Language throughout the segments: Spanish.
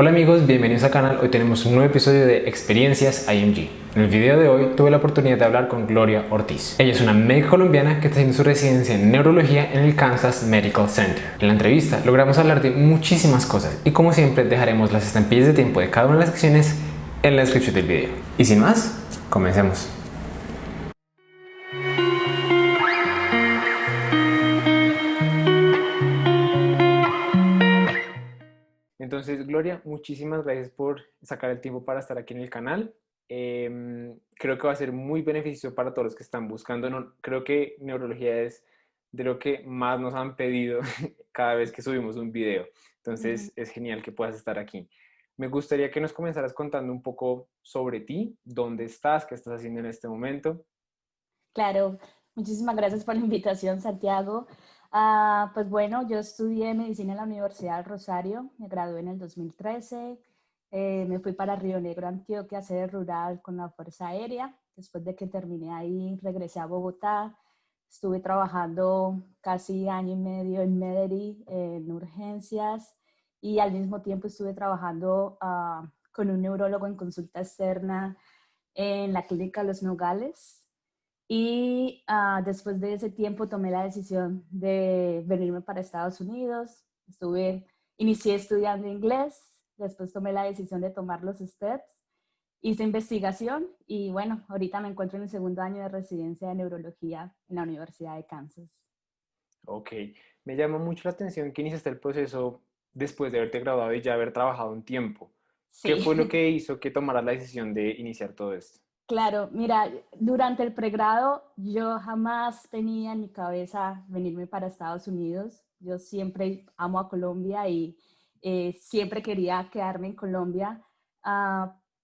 Hola amigos, bienvenidos al canal. Hoy tenemos un nuevo episodio de Experiencias IMG. En el video de hoy tuve la oportunidad de hablar con Gloria Ortiz. Ella es una médica colombiana que está haciendo su residencia en neurología en el Kansas Medical Center. En la entrevista logramos hablar de muchísimas cosas y como siempre dejaremos las estampillas de tiempo de cada una de las secciones en la descripción del video. Y sin más, comencemos. Entonces, Gloria, muchísimas gracias por sacar el tiempo para estar aquí en el canal. Creo que va a ser muy beneficioso para todos los que están buscando. Creo que neurología es de lo que más nos han pedido cada vez que subimos un video. Ujú. Entonces, es genial que puedas estar aquí. Me gustaría que nos comenzaras contando un poco sobre ti, dónde estás, qué estás haciendo en este momento. Claro, muchísimas gracias por la invitación, Santiago. Pues bueno, yo estudié medicina en la Universidad del Rosario, me gradué en el 2013, me fui para Río Negro, Antioquia, a hacer rural con la Fuerza Aérea. Después de que terminé ahí, regresé a Bogotá, estuve trabajando casi año y medio en Medellín, en urgencias, y al mismo tiempo estuve trabajando con un neurólogo en consulta externa en la clínica Los Nogales. Y después de ese tiempo tomé la decisión de venirme para Estados Unidos. Inicié estudiando inglés, después tomé la decisión de tomar los steps, hice investigación y bueno, ahorita me encuentro en el segundo año de residencia de neurología en la Universidad de Kansas. Ok, me llama mucho la atención que iniciaste el proceso después de haberte graduado y ya haber trabajado un tiempo. ¿Qué Sí. fue lo que hizo que tomaras la decisión de iniciar todo esto? Claro, mira, durante el pregrado yo jamás tenía en mi cabeza venirme para Estados Unidos. Yo siempre amo a Colombia y siempre quería quedarme en Colombia,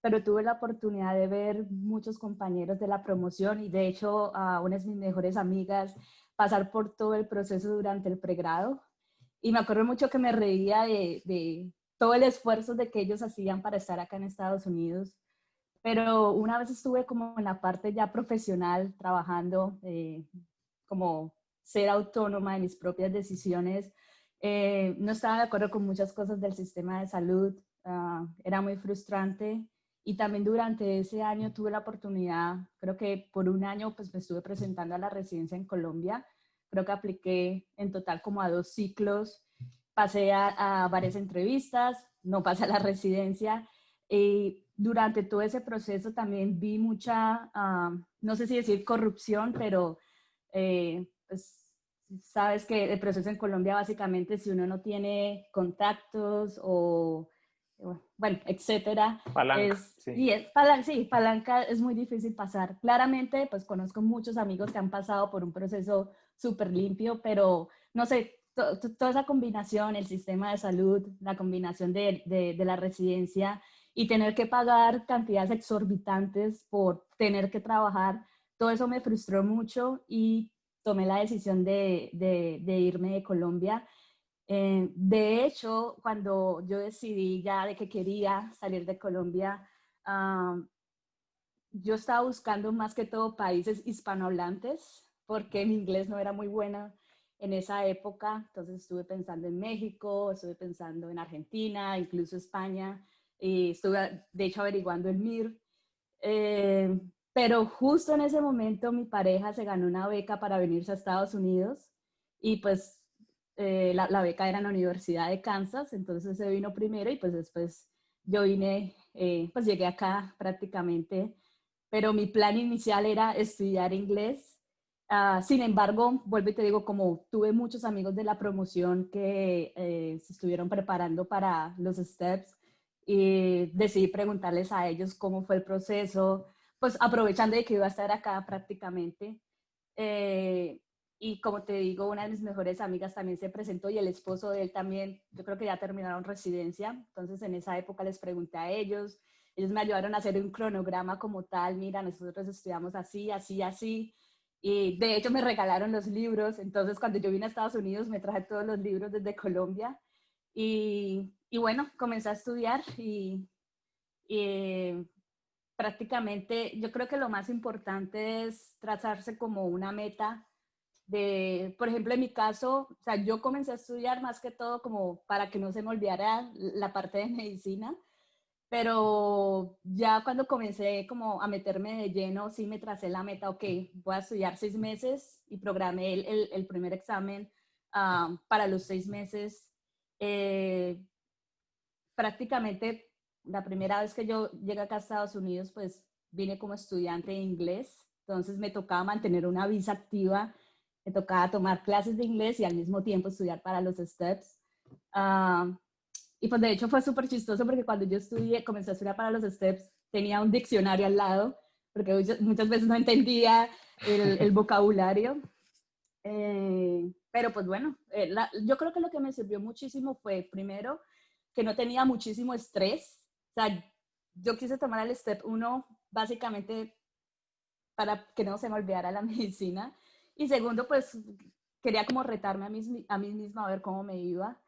pero tuve la oportunidad de ver muchos compañeros de la promoción y de hecho a una de mis mejores amigas pasar por todo el proceso durante el pregrado. Y me acuerdo mucho que me reía de todo el esfuerzo de que ellos hacían para estar acá en Estados Unidos, pero una vez estuve como en la parte ya profesional, trabajando como ser autónoma de mis propias decisiones. No estaba de acuerdo con muchas cosas del sistema de salud, era muy frustrante. Y también durante ese año tuve la oportunidad, creo que por un año pues me estuve presentando a la residencia en Colombia. Creo que apliqué en total como a 2 ciclos, pasé a varias entrevistas, no pasé a la residencia. Durante todo ese proceso también vi mucha, no sé si decir corrupción, pero pues, sabes que el proceso en Colombia básicamente si uno no tiene contactos o, bueno, etcétera, Palanca, sí. sí, palanca es muy difícil pasar. Claramente, pues conozco muchos amigos que han pasado por un proceso súper limpio, pero no sé, toda esa combinación, el sistema de salud, la combinación de la residencia y tener que pagar cantidades exorbitantes por tener que trabajar, todo eso me frustró mucho y tomé la decisión de irme de Colombia. De hecho, cuando yo decidí ya de que quería salir de Colombia, um, yo estaba buscando más que todo países hispanohablantes porque mi inglés no era muy buena en esa época. Entonces estuve pensando en México, estuve pensando en Argentina, incluso España, y estuve de hecho averiguando el MIR. Eh, pero justo en ese momento mi pareja se ganó una beca para venirse a Estados Unidos y pues la beca era en la Universidad de Kansas, entonces se vino primero y pues después yo vine, pues llegué acá prácticamente, pero mi plan inicial era estudiar inglés. Sin embargo, vuelvo y te digo, como tuve muchos amigos de la promoción que se estuvieron preparando para los steps, y decidí preguntarles a ellos cómo fue el proceso, pues aprovechando de que iba a estar acá prácticamente. Eh, y como te digo, una de mis mejores amigas también se presentó y el esposo de él también, yo creo que ya terminaron residencia, entonces en esa época les pregunté a ellos me ayudaron a hacer un cronograma como tal, mira, nosotros estudiamos así, así, así, y de hecho me regalaron los libros, entonces cuando yo vine a Estados Unidos me traje todos los libros desde Colombia y bueno, comencé a estudiar y prácticamente yo creo que lo más importante es trazarse como una meta por ejemplo, en mi caso, o sea, yo comencé a estudiar más que todo como para que no se me olvidara la parte de medicina, pero ya cuando comencé como a meterme de lleno, sí me tracé la meta, ok, voy a estudiar 6 meses y programé el primer examen para los 6 meses. Eh, Prácticamente la primera vez que yo llegué acá a Estados Unidos, pues vine como estudiante de inglés, entonces me tocaba mantener una visa activa, me tocaba tomar clases de inglés y al mismo tiempo estudiar para los STEPS. Uh, y pues de hecho fue súper chistoso porque cuando yo estudié, comencé a estudiar para los STEPS, tenía un diccionario al lado, porque muchas veces no entendía el vocabulario. Pero pues bueno, yo creo que lo que me sirvió muchísimo fue, primero, que no tenía muchísimo estrés. O sea, yo quise tomar el Step 1 básicamente para que no se me olvidara la medicina. Y segundo, pues quería como retarme a mí misma a ver cómo me iba.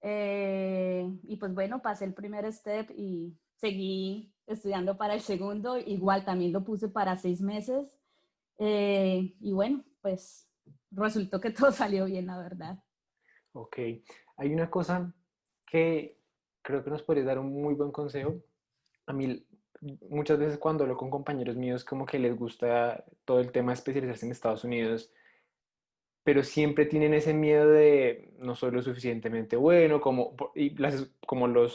Y pues bueno, pasé el primer step y seguí estudiando para el segundo. Igual también lo puse para 6 meses. Y bueno, pues resultó que todo salió bien, la verdad. Ok, hay una cosa que creo que nos podría dar un muy buen consejo. A mí muchas veces cuando hablo con compañeros míos como que les gusta todo el tema de especializarse en Estados Unidos, pero siempre tienen ese miedo de no soy lo suficientemente bueno, y las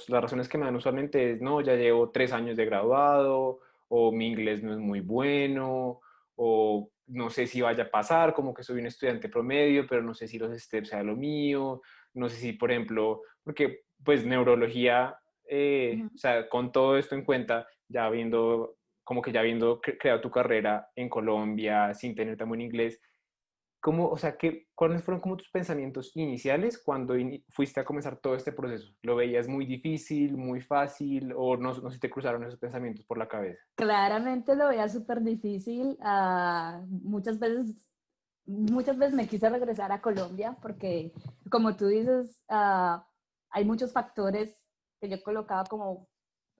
razones que me dan usualmente es, no, ya llevo 3 años de graduado, o mi inglés no es muy bueno, o no sé si vaya a pasar, como que soy un estudiante promedio, pero no sé si los steps sea lo mío, no sé si, por ejemplo, porque pues neurología, Ujú. o sea, con todo esto en cuenta, ya viendo, como que ya habiendo creado tu carrera en Colombia, sin tener tan buen inglés, ¿cómo, o sea, cuáles fueron como tus pensamientos iniciales cuando fuiste a comenzar todo este proceso? ¿Lo veías muy difícil, muy fácil o no sé si te cruzaron esos pensamientos por la cabeza? Claramente lo veía súper difícil. Muchas veces me quise regresar a Colombia porque, como tú dices, hay muchos factores que yo colocaba como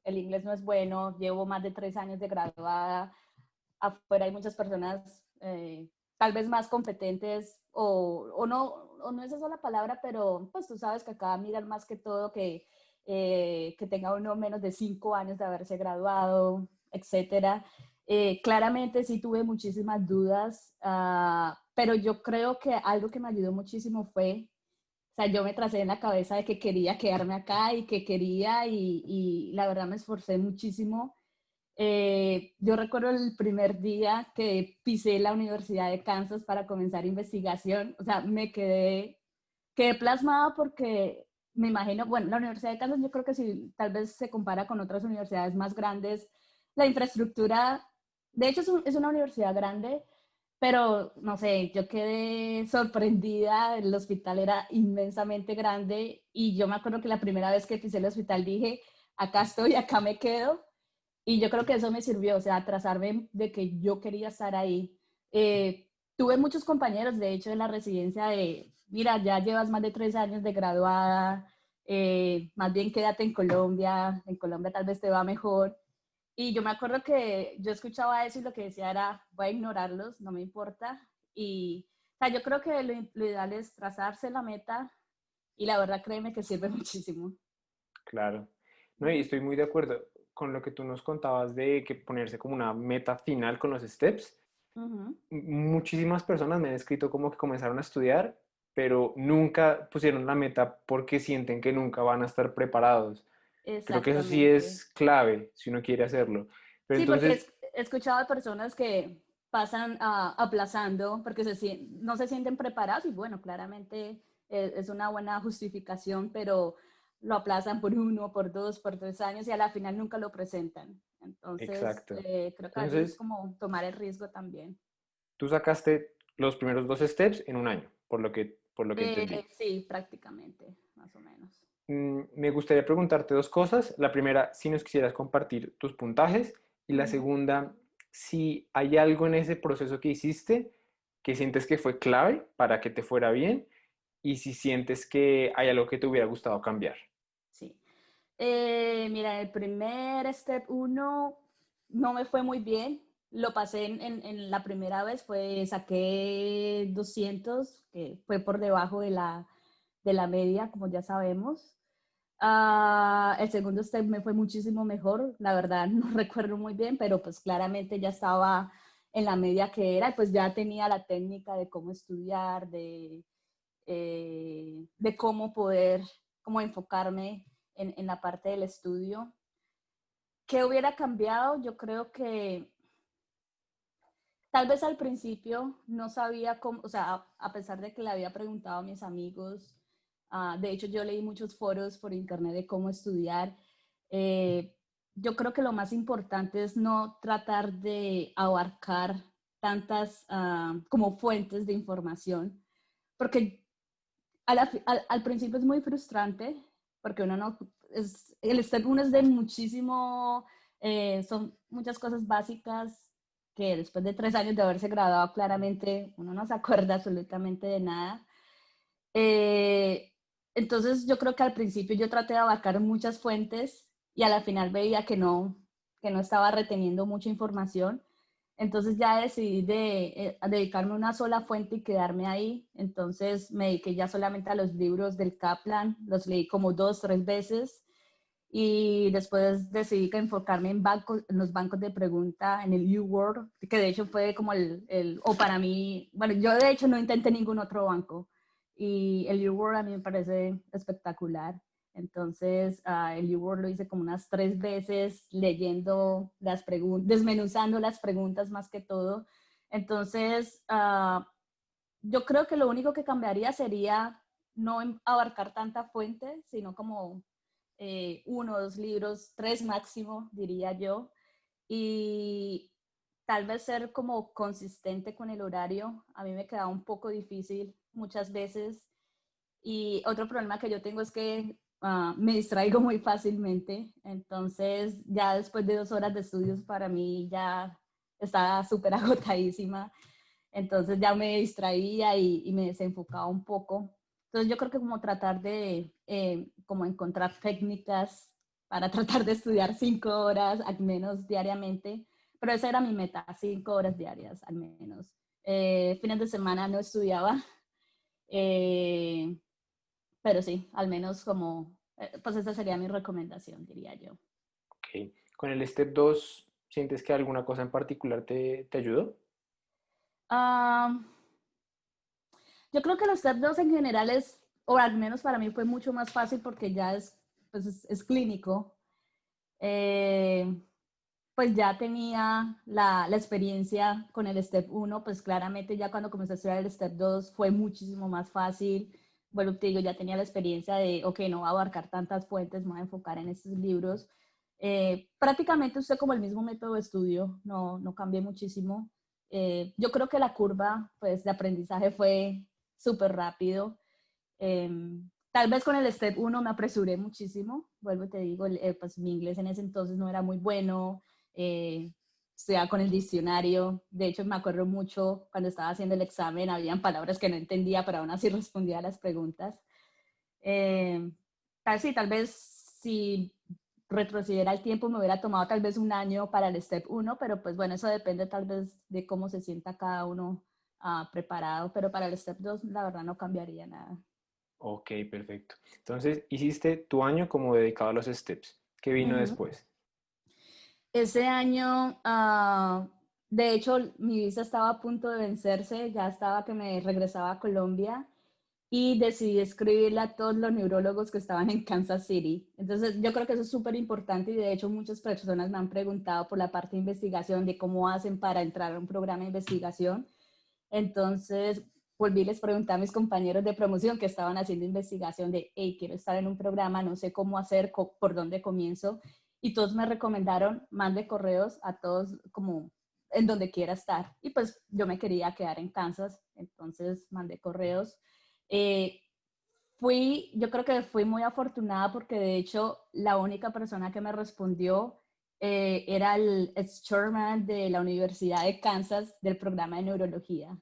el inglés no es bueno, llevo más de 3 años de graduada, afuera hay muchas personas tal vez más competentes o no es esa la palabra, pero pues tú sabes que acá miran más que todo que tenga uno menos de 5 años de haberse graduado, etcétera. Claramente sí tuve muchísimas dudas, pero yo creo que algo que me ayudó muchísimo fue, o sea, yo me tracé en la cabeza de que quería quedarme acá y que quería y la verdad me esforcé muchísimo. Yo recuerdo el primer día que pisé la Universidad de Kansas para comenzar investigación, o sea, quedé plasmada porque me imagino, bueno, la Universidad de Kansas yo creo que si tal vez se compara con otras universidades más grandes, la infraestructura, de hecho es una universidad grande, pero no sé, yo quedé sorprendida, el hospital era inmensamente grande y yo me acuerdo que la primera vez que pisé el hospital dije, acá estoy, acá me quedo. Y yo creo que eso me sirvió, o sea, trazarme de que yo quería estar ahí. Tuve muchos compañeros, de hecho, de la residencia de, mira, ya llevas más de 3 años de graduada, más bien quédate en Colombia tal vez te va mejor. Y yo me acuerdo que yo escuchaba eso y lo que decía era, voy a ignorarlos, no me importa. Y, o sea, yo creo que lo ideal es trazarse la meta y la verdad créeme que sirve muchísimo. Claro. No, y estoy muy de acuerdo con lo que tú nos contabas de que ponerse como una meta final con los steps. Ujú. Muchísimas personas me han escrito como que comenzaron a estudiar, pero nunca pusieron la meta porque sienten que nunca van a estar preparados. Creo que eso sí Exactamente. es clave si uno quiere hacerlo. Pero Sí, porque entonces, he escuchado de personas que pasan aplazando porque no se sienten preparados y bueno, claramente es una buena justificación, pero lo aplazan por 1, por 2, por 3 años y a la final nunca lo presentan. Entonces, exacto. creo que a veces es Entonces, como tomar el riesgo también. tú sacaste los primeros 2 steps en un año, por lo que entendí. Sí, prácticamente, más o menos. Me gustaría preguntarte 2 cosas. La primera, si nos quisieras compartir tus puntajes. Y la Ujú. segunda, si hay algo en ese proceso que hiciste que sientes que fue clave para que te fuera bien y si sientes que hay algo que te hubiera gustado cambiar. Sí. Mira, el primer step 1 no me fue muy bien. lo pasé en la primera vez, saqué 200, que fue por debajo de la media, como ya sabemos. El segundo step me fue muchísimo mejor, la verdad no recuerdo muy bien, pero pues claramente ya estaba en la media que era, y pues ya tenía la técnica de cómo estudiar, de cómo poder, cómo enfocarme en la parte del estudio. ¿Qué hubiera cambiado? Yo creo que tal vez al principio no sabía cómo, o sea, a pesar de que le había preguntado a mis amigos, de hecho yo leí muchos foros por internet de cómo estudiar. eh, yo creo que lo más importante es no tratar de abarcar tantas como fuentes de información, porque al principio es muy frustrante, porque uno no, el step 1 es de muchísimo, son muchas cosas básicas que después de 3 años de haberse graduado claramente uno no se acuerda absolutamente de nada. Eh, entonces yo creo que al principio yo traté de abarcar muchas fuentes y a la final veía que no estaba reteniendo mucha información. Entonces ya decidí a dedicarme a una sola fuente y quedarme ahí. Entonces me dediqué ya solamente a los libros del Kaplan, los leí como 2, 3 veces y después decidí que enfocarme en los bancos de pregunta, en el UWorld, que de hecho fue como o para mí, bueno, yo de hecho no intenté ningún otro banco y el UWorld a mí me parece espectacular. Entonces, el UWorld lo hice como unas 3 veces leyendo las preguntas, desmenuzando las preguntas más que todo. Entonces, yo creo que lo único que cambiaría sería no abarcar tanta fuente, sino como 1 o 2 libros, 3 máximo, diría yo. Y tal vez ser como consistente con el horario. A mí me queda un poco difícil muchas veces. Y otro problema que yo tengo es que me distraigo muy fácilmente. Entonces, ya después de 2 horas de estudios, para mí ya estaba súper agotadísima. Entonces ya me distraía y me desenfocaba un poco. Entonces yo creo que como tratar de como encontrar técnicas para tratar de estudiar 5 horas al menos diariamente, pero esa era mi meta, 5 horas diarias al menos. Fines de semana no estudiaba, eh, pero sí, al menos como, pues esa sería mi recomendación, diría yo. Ok. Con el Step 2, ¿sientes que alguna cosa en particular te ayudó? Ah, yo creo que los step 2 en general o al menos para mí fue mucho más fácil porque ya pues es clínico. Eh, pues ya tenía la experiencia con el Step 1, pues claramente ya cuando comencé a estudiar el Step 2 fue muchísimo más fácil. Bueno, te digo, ya tenía la experiencia de, ok, no voy a abarcar tantas fuentes, me voy a enfocar en estos libros. Prácticamente usé como el mismo método de estudio, no cambié muchísimo. Yo creo que la curva pues, de aprendizaje fue súper rápido. Eh, Tal vez con el Step 1 me apresuré muchísimo, vuelvo y te digo, pues mi inglés en ese entonces no era muy bueno, estudiaba con el diccionario, de hecho me acuerdo mucho cuando estaba haciendo el examen, habían palabras que no entendía, pero aún así respondía a las preguntas. Eh, tal vez si retrocediera el tiempo me hubiera tomado tal vez un año para el Step 1, pero pues bueno, eso depende tal vez de cómo se sienta cada uno preparado, pero para el Step 2 la verdad no cambiaría nada. Ok, perfecto. Entonces, hiciste tu año como dedicado a los steps. ¿Qué vino Ujú. después? Ese año, de hecho, mi visa estaba a punto de vencerse, ya estaba que me regresaba a Colombia y decidí escribirle a todos los neurólogos que estaban en Kansas City. Entonces, yo creo que eso es súper importante y de hecho muchas personas me han preguntado por la parte de investigación, de cómo hacen para entrar a un programa de investigación. Entonces, volví y les pregunté a mis compañeros de promoción que estaban haciendo investigación de, hey, quiero estar en un programa, no sé cómo hacer, por dónde comienzo. Y todos me recomendaron, mande correos a todos como en donde quiera estar. Y pues yo me quería quedar en Kansas, entonces mandé correos. Eh, yo creo que fui muy afortunada porque de hecho la única persona que me respondió era el ex chairman de la Universidad de Kansas del programa de neurología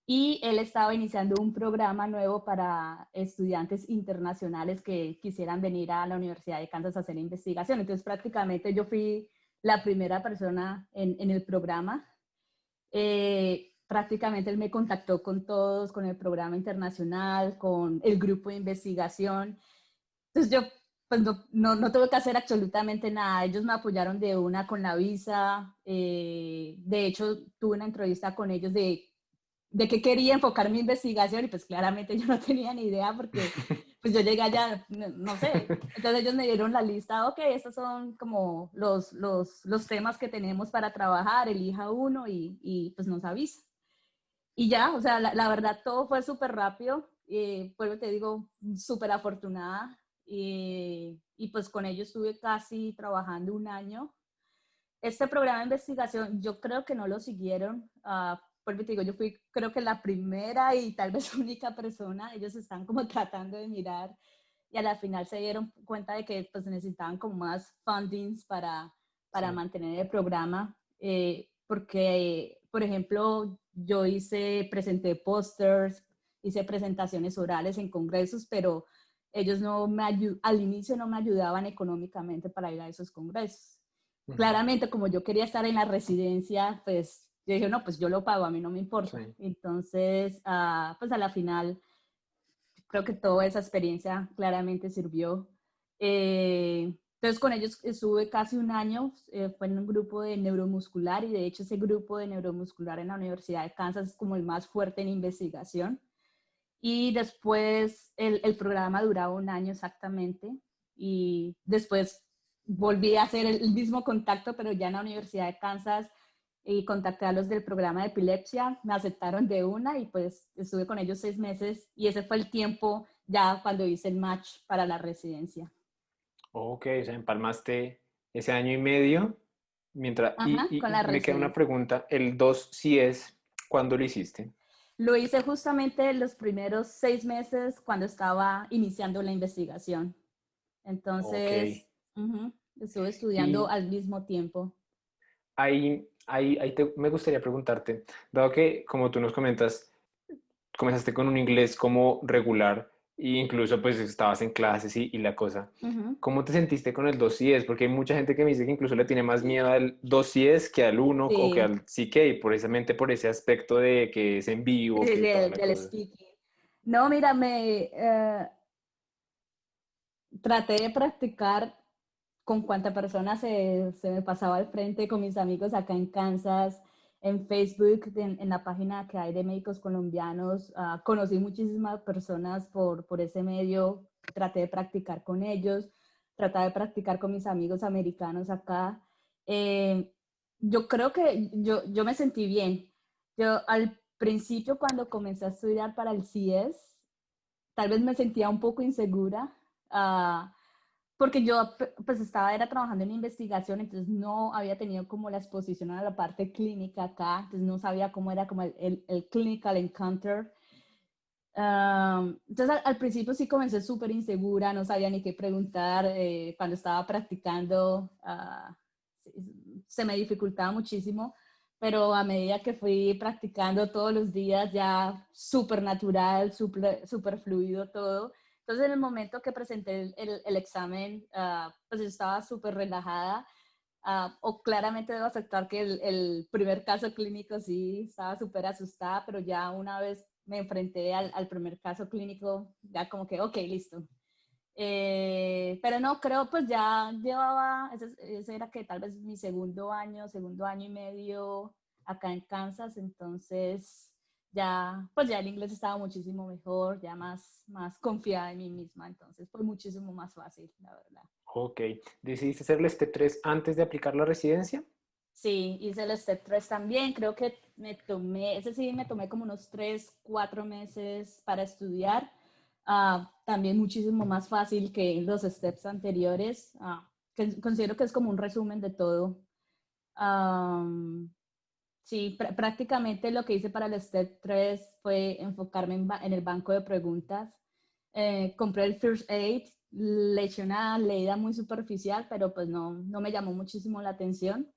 y él estaba iniciando un programa nuevo para estudiantes internacionales que quisieran venir a la Universidad de Kansas a hacer investigación. Entonces prácticamente yo fui la primera persona en el programa. Prácticamente él me contactó con todos, con el programa internacional, con el grupo de investigación. Entonces yo pues no tuve que hacer absolutamente nada. Ellos me apoyaron de una con la visa. De hecho, tuve una entrevista con ellos de qué quería enfocar mi investigación y pues claramente yo no tenía ni idea porque pues yo llegué allá, no sé. Entonces ellos me dieron la lista, ok, estos son como los temas que tenemos para trabajar, elija uno y pues nos avisa. Y ya, o sea, la verdad todo fue súper rápido, pues te digo, súper afortunada. Y pues con ellos estuve casi trabajando un año. Este programa de investigación yo creo que no lo siguieron, porque te digo, yo fui creo que la primera y tal vez única persona, ellos están como tratando de mirar y a la final se dieron cuenta de que pues necesitaban como más fundings para Sí. mantener el programa, porque, por ejemplo, presenté pósters, hice presentaciones orales en congresos, pero ellos al inicio no me ayudaban económicamente para ir a esos congresos. Ujú. Claramente, como yo quería estar en la residencia, pues yo dije, no, pues yo lo pago, a mí no me importa. Sí. Entonces, pues a la final creo que toda esa experiencia claramente sirvió. Entonces con ellos estuve casi un año, fue en un grupo de neuromuscular y de hecho ese grupo de neuromuscular en la Universidad de Kansas es como el más fuerte en investigación. Y después el programa duraba un año exactamente y después volví a hacer el mismo contacto, pero ya en la Universidad de Kansas y contacté a los del programa de epilepsia, me aceptaron de una y pues estuve con ellos 6 meses y ese fue el tiempo ya cuando hice el match para la residencia. Ok, o sea, empalmaste ese año y medio. Mientras, Ajá, con y la me queda una residencia. pregunta, el 2 sí es, ¿cuándo lo hiciste? Lo hice justamente los primeros 6 meses cuando estaba iniciando la investigación. Ok. Entonces, estuve estudiando Y al mismo tiempo. me gustaría preguntarte, dado que, como tú nos comentas, comenzaste con un inglés como regular e incluso pues estabas en clases y la cosa. Ujú. ¿Cómo te sentiste con el 2 es? Porque hay mucha gente que me dice que incluso le tiene más miedo al 2 es que al uno o que Sí, al CK, precisamente por ese aspecto de que es en vivo, que toda la del cosa. speaking. No, mira, traté de practicar con cuánta persona se me pasaba al frente, con mis amigos acá en Kansas, en Facebook, en la página que hay de médicos colombianos. Conocí muchísimas personas por ese medio, traté de practicar con ellos, traté de practicar con mis amigos americanos acá. Eh, yo creo que yo me sentí bien. Yo al principio cuando comencé a estudiar para el CS, tal vez me sentía un poco insegura. Uh, Porque yo pues era trabajando en investigación, entonces no había tenido como la exposición a la parte clínica acá, entonces no sabía cómo era como el clinical encounter. Entonces al principio sí comencé súper insegura, no sabía ni qué preguntar, cuando estaba practicando se me dificultaba muchísimo, pero a medida que fui practicando todos los días ya súper natural, súper fluido todo. Entonces en el momento que presenté el examen, pues yo estaba súper relajada. O claramente debo aceptar que el primer caso clínico sí estaba súper asustada, pero ya una vez me enfrenté al primer caso clínico, ya como que, ok, listo. Pero no, creo pues ya llevaba, ese era que tal vez mi segundo año y medio acá en Kansas, entonces ya, pues ya el inglés estaba muchísimo mejor, ya más confiada en mí misma, entonces fue muchísimo más fácil, la verdad. Ok. ¿Decidiste hacer el ST3 antes de aplicar la residencia? Sí, hice el Step 3 también. Creo que ese sí me tomé como unos 3, 4 meses para estudiar. También muchísimo más fácil que los steps anteriores. Que considero que es como un resumen de todo. Am, sí, prácticamente lo que hice para el Step 3 fue enfocarme en el banco de preguntas. Compré el First Aid, le eché una leída muy superficial, pero pues no me llamó muchísimo la atención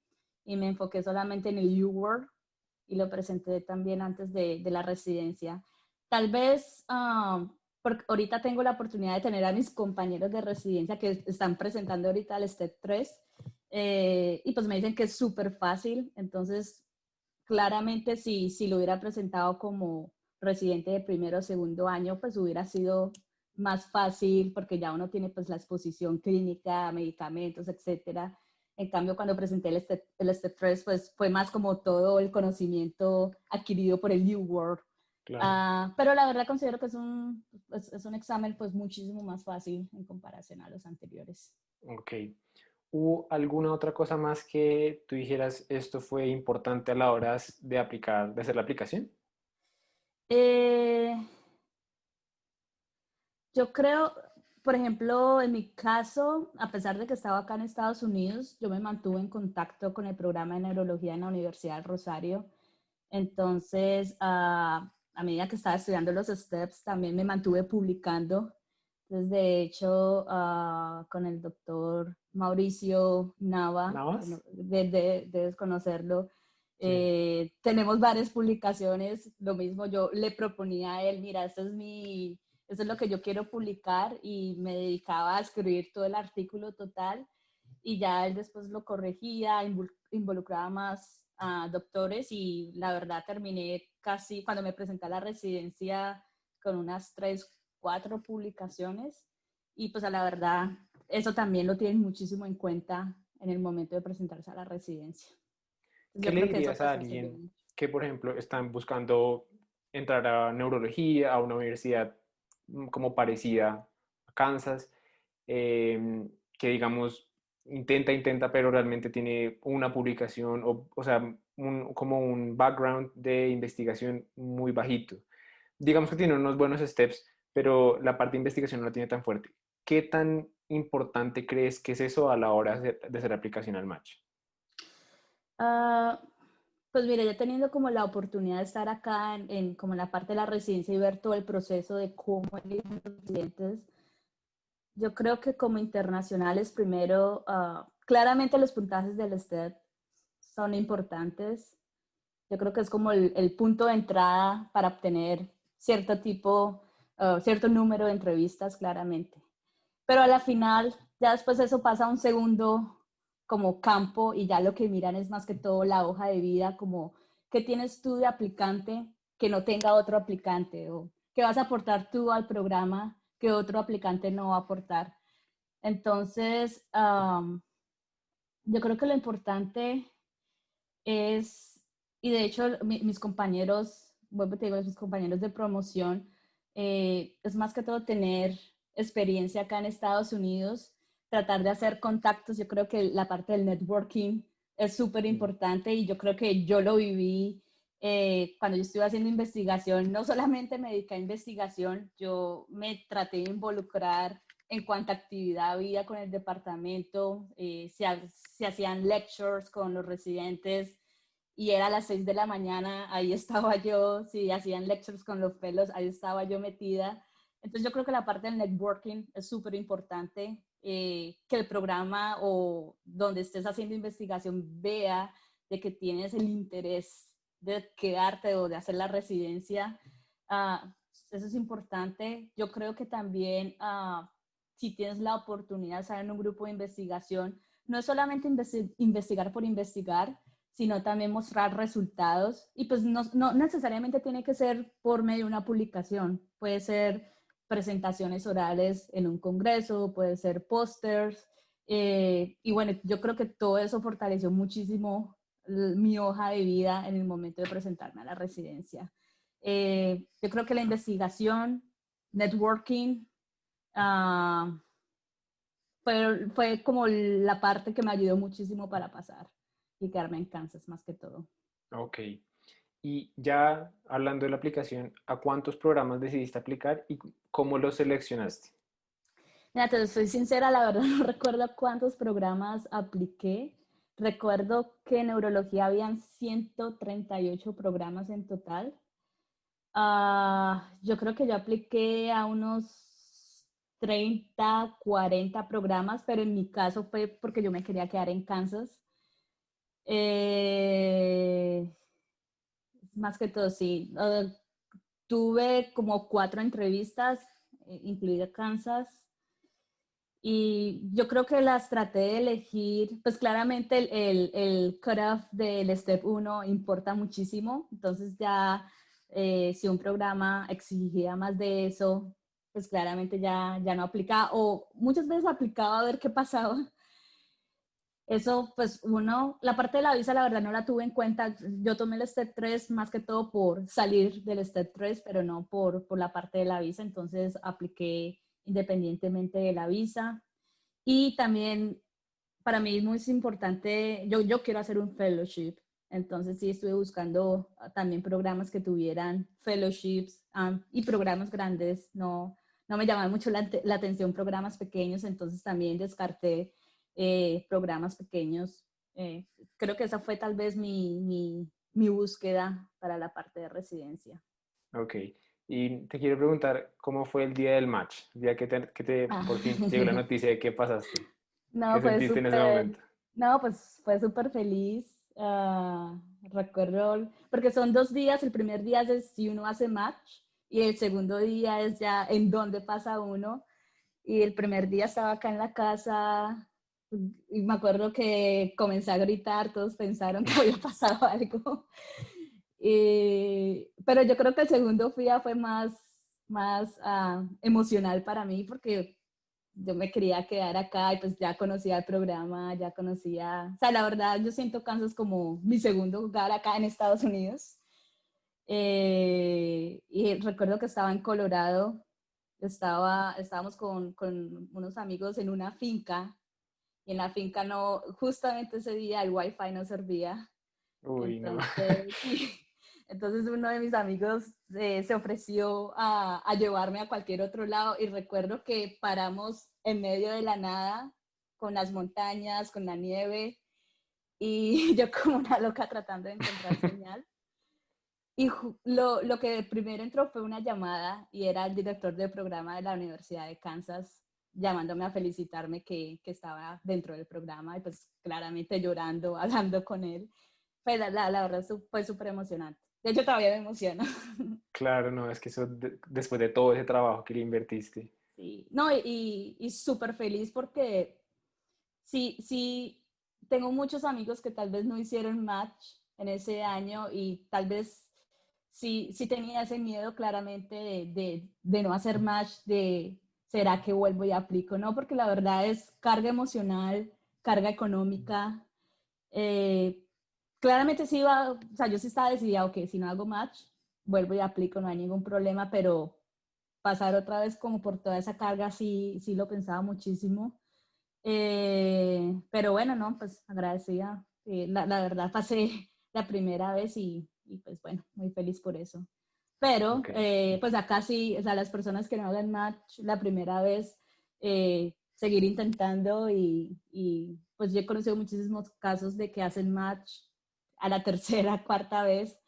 y me enfoqué solamente en el U-Word y lo presenté también antes de la residencia. Tal vez, porque ahorita tengo la oportunidad de tener a mis compañeros de residencia que están presentando ahorita el STEP 3 Y pues me dicen que es súper fácil, entonces claramente si lo hubiera presentado como residente de primero o segundo año, pues hubiera sido más fácil porque ya uno tiene pues la exposición clínica, medicamentos, etcétera. En cambio, cuando presenté el STEP 3, pues fue más como todo el conocimiento adquirido por el U-Word. Claro. Pero la verdad considero que es un examen pues muchísimo más fácil en comparación a los anteriores. Ok. ¿Hubo alguna otra cosa más que tú dijeras esto fue importante a la hora de aplicar, de hacer la aplicación? Eh, Yo creo, por ejemplo, en mi caso, a pesar de que estaba acá en Estados Unidos, yo me mantuve en contacto con el programa de neurología en la Universidad del Rosario. Entonces, a medida que estaba estudiando los STEPS, también me mantuve publicando. Entonces, de hecho, con el doctor Mauricio Nava, ¿Nada que más? debes conocerlo, Sí. tenemos varias publicaciones. Lo mismo yo le proponía a él, mira, esto es lo que yo quiero publicar y me dedicaba a escribir todo el artículo total y ya él después lo corregía, involucraba más a doctores y la verdad terminé casi, cuando me presenté a la residencia, con unas 3, 4 publicaciones y pues a la verdad eso también lo tienen muchísimo en cuenta en el momento de presentarse a la residencia. Entonces, ¿Qué yo le creo que eso dirías a pues me sirvió alguien mucho. que, por ejemplo, están buscando entrar a neurología, a una universidad como parecida a Kansas, que digamos intenta, pero realmente tiene una publicación, o sea, como un background de investigación muy bajito? Digamos que tiene unos buenos steps, pero la parte de investigación no la tiene tan fuerte. ¿Qué tan importante crees que es eso a la hora de hacer aplicación al match? Ah, pues mira, ya teniendo como la oportunidad de estar acá como en la parte de la residencia y ver todo el proceso de cómo eligen los residentes, yo creo que como internacionales primero, claramente los puntajes del STEP son importantes. Yo creo que es como el punto de entrada para obtener cierto tipo, cierto número de entrevistas, claramente. Pero a la final, ya después eso pasa a un segundo como campo y ya lo que miran es más que todo la hoja de vida, como qué tienes tú de aplicante que no tenga otro aplicante o qué vas a aportar tú al programa que otro aplicante no va a aportar. Entonces, yo creo que lo importante es, y de hecho mis compañeros, vuelvo te digo, mis compañeros de promoción, es más que todo tener experiencia acá en Estados Unidos, tratar de hacer contactos. Yo creo que la parte del networking es súper Mm. importante y yo creo que yo lo viví cuando yo estuve haciendo investigación. No solamente me dediqué a investigación, yo me traté de involucrar en cuánta actividad había con el departamento, se hacían lectures con los residentes y era a las 6 de la mañana, ahí estaba yo, si hacían lectures con los pelos, ahí estaba yo metida. Entonces yo creo que la parte del networking es súper importante, que el programa o donde estés haciendo investigación vea de que tienes el interés de quedarte o de hacer la residencia. Eso es importante. Yo creo que también si tienes la oportunidad de estar en un grupo de investigación, no es solamente investigar por investigar, sino también mostrar resultados. Y pues no necesariamente tiene que ser por medio de una publicación, puede ser presentaciones orales en un congreso, puede ser pósters. Y bueno, yo creo que todo eso fortaleció muchísimo mi hoja de vida en el momento de presentarme a la residencia. Yo creo que la investigación, networking, uh, fue como la parte que me ayudó muchísimo para pasar y quedarme en Kansas más que todo. Ok. Y ya hablando de la aplicación, ¿a cuántos programas decidiste aplicar y cómo los seleccionaste? Mira, te soy sincera, la verdad no recuerdo cuántos programas apliqué. Recuerdo que en neurología habían 138 programas en total. Yo creo que yo apliqué a unos 30, 40 programas, pero en mi caso fue porque yo me quería quedar en Kansas. Eh, Más que todo, sí. Tuve como 4 entrevistas, incluida Kansas, Y yo creo que las traté de elegir, pues claramente el cutoff del Step 1 importa muchísimo, entonces ya si un programa exigía más de eso, pues claramente ya no aplicaba, o muchas veces aplicaba a ver qué pasaba. Eso, pues la parte de la visa la verdad no la tuve en cuenta. Yo tomé el Step 3 más que todo por salir del Step 3, pero no por la parte de la visa, entonces apliqué independientemente de la visa. Y también para mí es muy importante, yo quiero hacer un fellowship, entonces sí estuve buscando también programas que tuvieran fellowships y programas grandes, no me llamaban mucho la atención programas pequeños, entonces también descarté programas pequeños. Eh, Creo que esa fue tal vez mi búsqueda para la parte de residencia. Ok. Y te quiero preguntar, ¿cómo fue el día del match? El día que Ah. por fin te llegó la noticia de qué pasaste. No, ¿Qué sentiste en ese momento? pues fue súper feliz. Recuerdo, porque son 2 días, el primer día es si uno hace match y el segundo día es ya en dónde pasa uno. Y el primer día estaba acá en la casa y me acuerdo que comencé a gritar, todos pensaron que había pasado algo. Pero yo creo que el segundo día fue más emocional para mí porque yo me quería quedar acá y pues ya conocía el programa, ya conocía, o sea, la verdad yo siento Kansas como mi segundo lugar acá en Estados Unidos. Y recuerdo que estaba en Colorado, estábamos con unos amigos en una finca y en la finca no, justamente ese día el wifi no servía. Uy, no. Entonces, sí, entonces uno de mis amigos se ofreció a llevarme a cualquier otro lado y recuerdo que paramos en medio de la nada, con las montañas, con la nieve y yo como una loca tratando de encontrar señal. Y lo que primero entró fue una llamada y era el director del programa de la Universidad de Kansas llamándome a felicitarme que estaba dentro del programa y pues claramente llorando, hablando con él. Pues la verdad fue súper emocionante. De hecho, todavía me emociono. Claro, no, es que eso después de todo ese trabajo que le invertiste. Sí, no, y súper feliz porque sí, tengo muchos amigos que tal vez no hicieron match en ese año y tal vez sí tenía ese miedo claramente de no hacer match, de será que vuelvo y aplico, ¿no? Porque la verdad es carga emocional, carga económica. Eh, Claramente sí iba, o sea, yo sí estaba decidida, ok, si no hago match, vuelvo y aplico, no hay ningún problema, pero pasar otra vez como por toda esa carga sí lo pensaba muchísimo. Pero bueno, no, pues agradecida. La verdad pasé la primera vez y pues bueno, muy feliz por eso. Pero Ok. pues acá sí, o sea, las personas que no hagan match la primera vez, seguir intentando y pues yo he conocido muchísimos casos de que hacen match a la tercera, cuarta vez,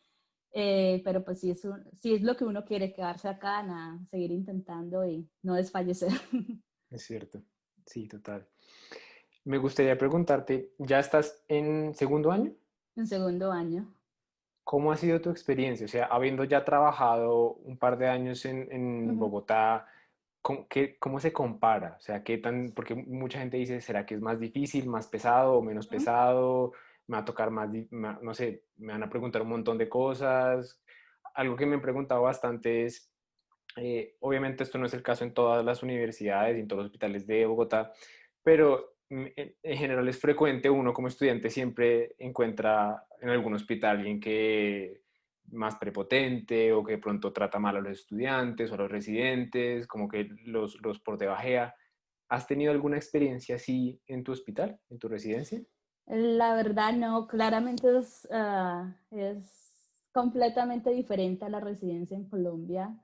pero pues sí es lo que uno quiere, quedarse acá, nada, seguir intentando y no desfallecer. Es cierto. Sí, total. Me gustaría preguntarte, ¿ya estás en segundo año? En segundo año. ¿Cómo ha sido tu experiencia? O sea, habiendo ya trabajado un par de años en Ujú. Bogotá, ¿cómo se compara? O sea, ¿qué tan, porque mucha gente dice, ¿será que es más difícil, más pesado o menos Ujú. pesado? ¿Me va a tocar más, no sé, me van a preguntar un montón de cosas? Algo que me han preguntado bastante es, obviamente esto no es el caso en todas las universidades y en todos los hospitales de Bogotá, pero en general es frecuente uno como estudiante siempre encuentra en algún hospital alguien que más prepotente o que de pronto trata mal a los estudiantes o a los residentes, como que los por debajea. ¿Has tenido alguna experiencia así en tu hospital, en tu residencia? La verdad no, claramente es completamente diferente a la residencia en Colombia.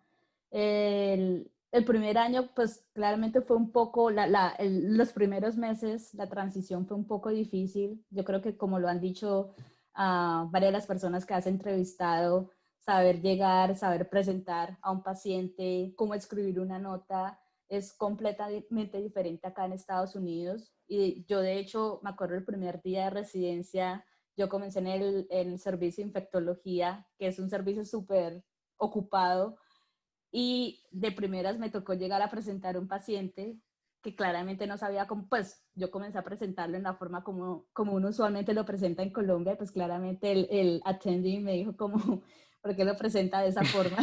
El primer año, pues claramente fue un poco, los primeros meses, la transición fue un poco difícil. Yo creo que como lo han dicho varias de las personas que has entrevistado, saber llegar, saber presentar a un paciente, cómo escribir una nota, es completamente diferente acá en Estados Unidos. Y yo, de hecho, me acuerdo el primer día de residencia, yo comencé en el servicio de infectología, que es un servicio súper ocupado, y de primeras me tocó llegar a presentar un paciente que claramente no sabía cómo, pues yo comencé a presentarlo en la forma como uno usualmente lo presenta en Colombia, y pues claramente el attending me dijo como, ¿por qué lo presenta de esa forma?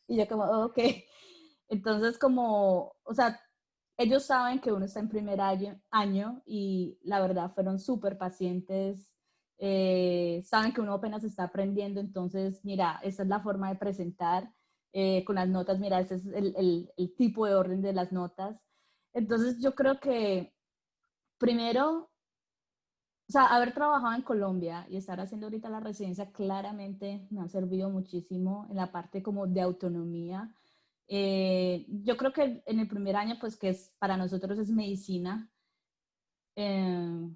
Y yo como, oh, ok. Entonces como, o sea, ellos saben que uno está en primer año y la verdad fueron súper pacientes, saben que uno apenas está aprendiendo, entonces, mira, esta es la forma de presentar, con las notas, mira, ese es el tipo de orden de las notas. Entonces, yo creo que primero, o sea, haber trabajado en Colombia y estar haciendo ahorita la residencia claramente me ha servido muchísimo en la parte como de autonomía. Yo creo que en el primer año, pues que es, para nosotros es medicina, eh,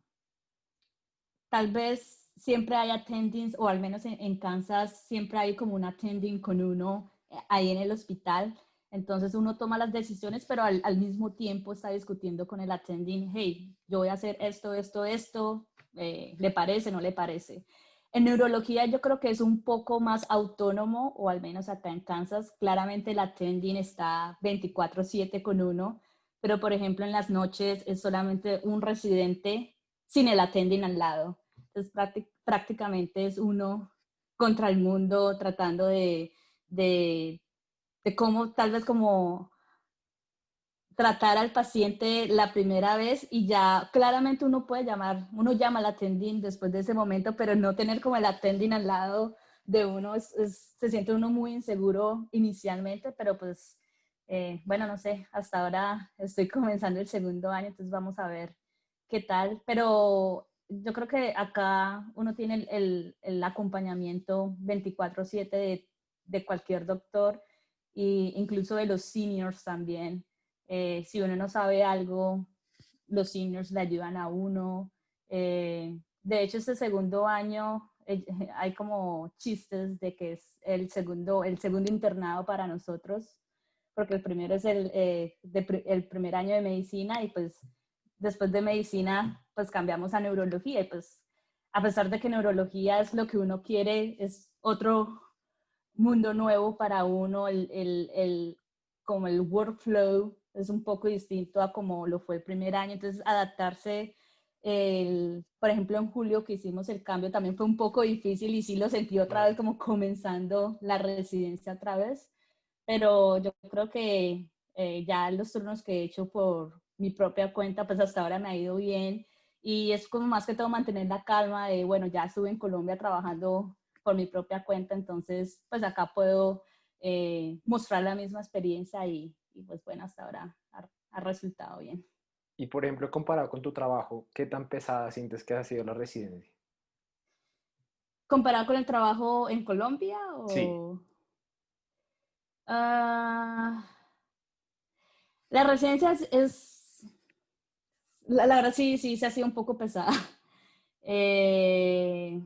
tal vez siempre hay attendings, o al menos en Kansas siempre hay como un attending con uno ahí en el hospital. Entonces uno toma las decisiones, pero al mismo tiempo está discutiendo con el attending, hey, yo voy a hacer esto, ¿le parece, no le parece? En neurología yo creo que es un poco más autónomo, o al menos acá en Kansas, claramente el attending está 24/7 con uno, pero por ejemplo en las noches es solamente un residente sin el attending al lado. Entonces prácticamente es uno contra el mundo tratando de, de cómo tal vez como tratar al paciente la primera vez, y ya claramente uno llama al attending después de ese momento, pero no tener como el attending al lado de uno, se siente uno muy inseguro inicialmente, pero pues bueno, no sé, hasta ahora estoy comenzando el segundo año, entonces vamos a ver qué tal, pero yo creo que acá uno tiene el acompañamiento 24/7 de cualquier doctor, e incluso de los seniors también. Si uno no sabe algo, los seniors le ayudan a uno. De hecho, este segundo año hay como chistes de que es el segundo internado para nosotros, porque el primero es el primer año de medicina, y pues después de medicina pues cambiamos a neurología, y pues a pesar de que neurología es lo que uno quiere, es otro mundo nuevo para uno, como el workflow es un poco distinto a como lo fue el primer año, entonces adaptarse, por ejemplo en julio que hicimos el cambio también fue un poco difícil, y sí lo sentí otra vez como comenzando la residencia otra vez, pero yo creo que ya los turnos que he hecho por mi propia cuenta, pues hasta ahora me ha ido bien, y es como más que todo mantener la calma de, bueno, ya estuve en Colombia trabajando por mi propia cuenta, entonces pues acá puedo mostrar la misma experiencia, y pues bueno, hasta ahora ha resultado bien. Y por ejemplo, comparado con tu trabajo, ¿qué tan pesada sientes que ha sido la residencia? ¿Comparado con el trabajo en Colombia Sí. o...? Ah, la residencia la verdad sí, sí, se ha sido un poco pesada. Eh,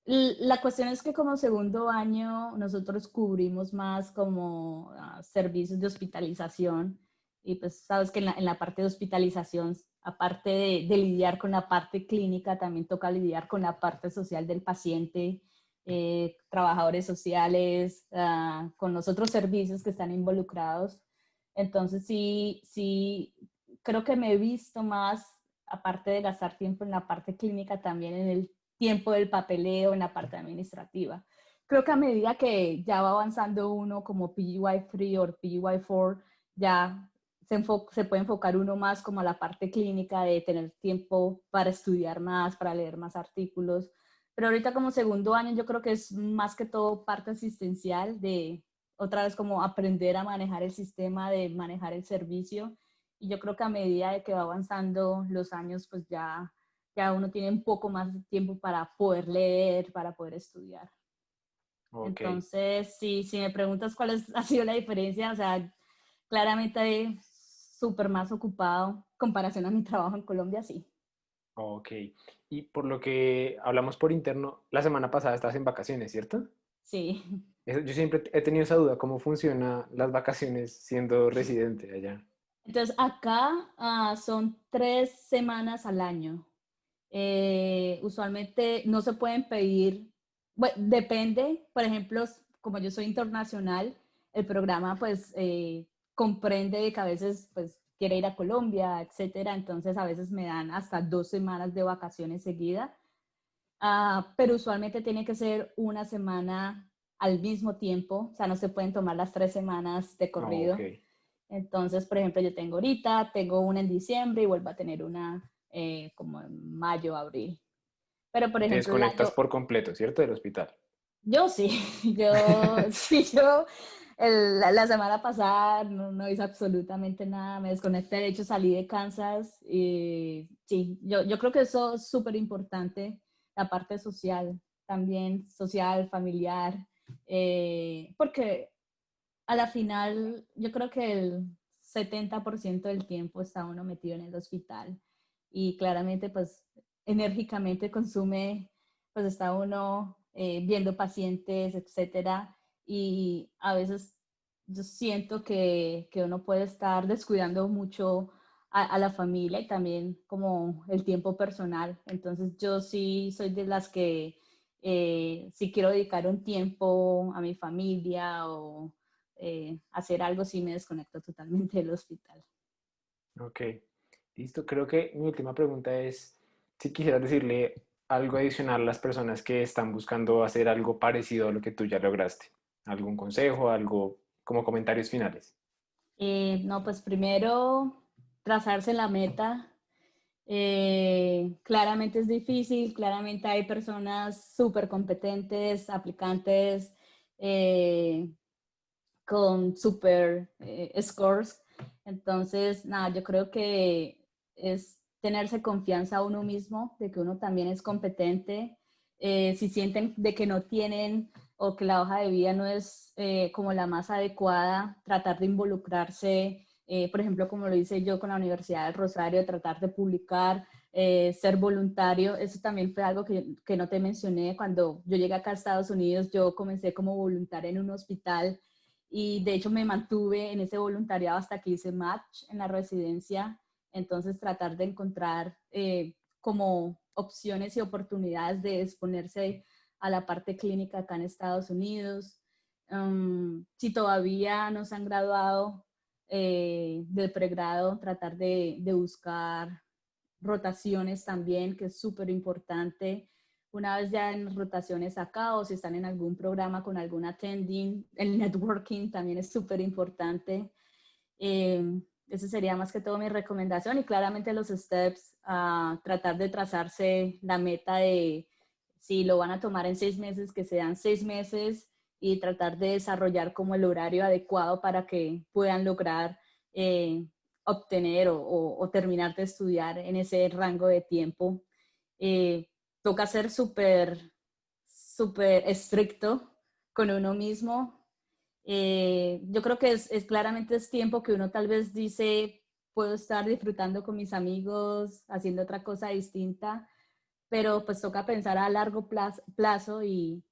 la cuestión es que como segundo año nosotros cubrimos más como servicios de hospitalización, y pues sabes que en la parte de hospitalización, aparte de lidiar con la parte clínica, también toca lidiar con la parte social del paciente, trabajadores sociales, con los otros servicios que están involucrados. Entonces sí, sí, creo que me he visto más, aparte de gastar tiempo en la parte clínica, también en el tiempo del papeleo, en la parte administrativa. Creo que a medida que ya va avanzando uno como PGY3 o PGY4, ya se puede enfocar uno más como a la parte clínica, de tener tiempo para estudiar más, para leer más artículos. Pero ahorita como segundo año yo creo que es más que todo parte asistencial, de otra vez como aprender a manejar el sistema, de manejar el servicio. Y yo creo que a medida de que va avanzando los años, pues ya uno tiene un poco más de tiempo para poder leer, para poder estudiar. Ok. Entonces, si me preguntas cuál ha sido la diferencia, o sea, claramente súper más ocupado comparación a mi trabajo en Colombia, sí. Ok. Y por lo que hablamos por interno, la semana pasada estabas en vacaciones, ¿cierto? Sí. Yo siempre he tenido esa duda, ¿cómo funciona las vacaciones siendo residente allá? Entonces, acá son 3 semanas al año. Usualmente no se pueden pedir, bueno, depende, por ejemplo, como yo soy internacional, el programa pues comprende de que a veces pues quiere ir a Colombia, etcétera. Entonces a veces me dan hasta 2 semanas de vacaciones seguidas. Pero usualmente tiene que ser una semana al mismo tiempo, o sea, no se pueden tomar las 3 semanas de Oh, corrido. ok. Entonces, por ejemplo, yo tengo ahorita, tengo una en diciembre y vuelvo a tener una como en mayo, abril. Pero, por Y te ejemplo, el desconectas año, por completo, ¿cierto? Del hospital. yo sí, la semana pasada no hice absolutamente nada, me desconecté, de hecho salí de Kansas y sí, yo creo que eso es súper importante, la parte social, también social, familiar, porque a la final yo creo que el 70% del tiempo está uno metido en el hospital y claramente pues enérgicamente consume, pues está uno viendo pacientes, etcétera, y a veces yo siento que uno puede estar descuidando mucho a la familia y también como el tiempo personal. Entonces yo sí soy de las que si quiero dedicar un tiempo a mi familia o hacer algo, sí me desconecto totalmente del hospital. Ok, listo. Creo que mi última pregunta es si quisieras decirle algo adicional a las personas que están buscando hacer algo parecido a lo que tú ya lograste. ¿Algún consejo, algo como comentarios finales? No, pues primero trazarse la meta. Claramente es difícil, claramente hay personas súper competentes, aplicantes con súper scores. Entonces, nada, yo creo que es tenerse confianza a uno mismo, de que uno también es competente. Si sienten de que no tienen o que la hoja de vida no es como la más adecuada, tratar de involucrarse, por ejemplo, como lo hice yo con la Universidad del Rosario, tratar de publicar, ser voluntario. Eso también fue algo que no te mencioné. Cuando yo llegué acá a Estados Unidos, yo comencé como voluntaria en un hospital y de hecho me mantuve en ese voluntariado hasta que hice match en la residencia. Entonces tratar de encontrar como opciones y oportunidades de exponerse a la parte clínica acá en Estados Unidos. Si todavía no se han graduado del pregrado, tratar de buscar rotaciones también, que es súper importante. Una vez ya en rotaciones acá o si están en algún programa con algún attending, el networking también es súper importante. Eso sería más que todo mi recomendación y claramente los steps, tratar de trazarse la meta de si lo van a tomar en 6 meses, que sean 6 meses y tratar de desarrollar como el horario adecuado para que puedan lograr obtener o terminar de estudiar en ese rango de tiempo. Eh, Toca ser súper estricto con uno mismo. Yo creo que claramente es tiempo que uno tal vez dice, puedo estar disfrutando con mis amigos, haciendo otra cosa distinta, pero pues toca pensar a largo plazo y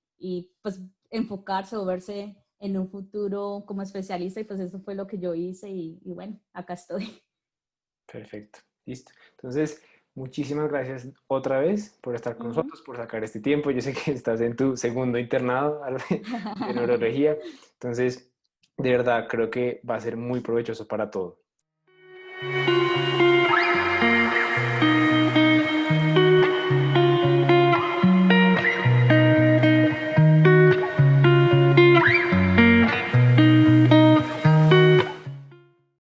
pues enfocarse o verse en un futuro como especialista y pues eso fue lo que yo hice y bueno, acá estoy. Perfecto, listo. Entonces, muchísimas gracias otra vez por estar con Ujú. nosotros, por sacar este tiempo. Yo sé que estás en tu segundo internado de neurología, entonces, de verdad, creo que va a ser muy provechoso para todo.